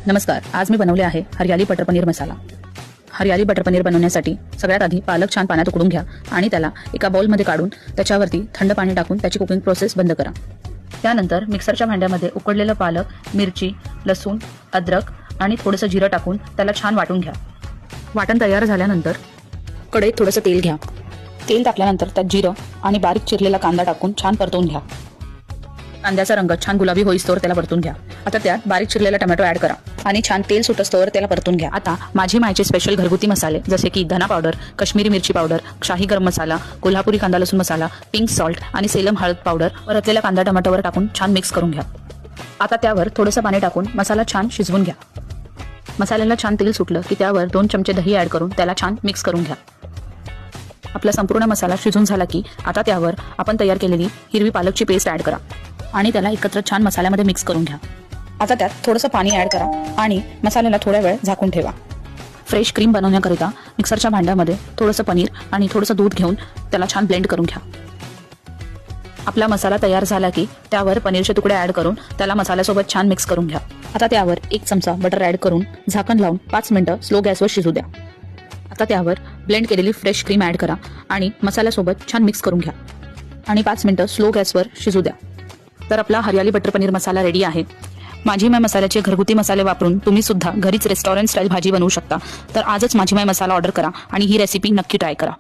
नमस्कार, आज मी बनवले आहे हरियाली बटर पनीर मसाला। हरियाली बटर पनीर बनवण्यासाठी सगळ्यात आधी पालक छान पाण्यात उकडून घ्या आणि त्याला एका बाउलमध्ये काढून त्याच्यावरती थंड पाणी टाकून त्याची कुकिंग प्रोसेस बंद करा। त्यानंतर मिक्सरच्या भांड्यामध्ये उकडलेलं पालक, मिरची, लसूण, अद्रक आणि थोडंसं जिरं टाकून त्याला छान वाटून घ्या। वाटण तयार झाल्यानंतर कढईत थोडंसं तेल घ्या। तेल टाकल्यानंतर त्यात जिरं आणि बारीक चिरलेला कांदा टाकून छान परतवून घ्या। कांद्याचा रंग छान गुलाबी होईस्तोवर त्याला परतून घ्या। आता त्यात बारीक चिरलेला टोमॅटो ऍड करा आणि छान तेल सुटस्तोवर त्याला परतून घ्या। आता माझी मायचे स्पेशल घरगुती मसाले जसे की धना पावडर, काश्मीरी मिरची पावडर, शाही गरम मसाला, कोल्हापुरी कांदा लसूण मसाला, पिंक सॉल्ट आणि सेलम हळद पावडर परतलेला कांदा टोमॅटोवर टाकून छान मिक्स करून घ्या। आता त्यावर थोडंसं पाणी टाकून मसाला छान शिजवून घ्या। मसाल्याला छान तेल सुटलं की त्यावर 2 चमचे दही ऍड करून त्याला छान मिक्स करून घ्या। आपला संपूर्ण मसाला शिजून झाला की आता त्यावर आपण तयार केलेली हिरवी पालकची पेस्ट ऍड करा आणि त्याला एकत्र छान मसाल्यामध्ये मिक्स करून घ्या। आता त्यात थोडंसं पाणी ऍड करा आणि मसाल्याला थोड्या वेळ झाकून ठेवा। फ्रेश क्रीम बनवण्याकरिता मिक्सरच्या भांड्यामध्ये थोडंसं पनीर आणि थोडंसं दूध घेऊन त्याला छान ब्लेंड करून घ्या। आपला मसाला तयार झाला की त्यावर पनीरचे तुकडे ऍड करून त्याला मसाल्यासोबत छान मिक्स करून घ्या। आता त्यावर 1 चमचा बटर ऍड करून झाकण लावून 5 मिनिटं स्लो गॅसवर शिजू द्या। आता त्यावर ब्लेंड केलेली फ्रेश क्रीम ऍड करा आणि मसाल्यासोबत छान मिक्स करून घ्या आणि 5 मिनिटं स्लो गॅसवर शिजू द्या। तर आपला हरियाली बटर पनीर मसाला रेडी आहे। माझी माय मसाल्याचे घरगुती मसाले वापरून तुम्ही सुद्धा घरीच रेस्टॉरंट स्टाईल भाजी बनवू शकता। तर आजच माझी माय मसाला ऑर्डर करा आणि ही रेसिपी नक्की ट्राय करा।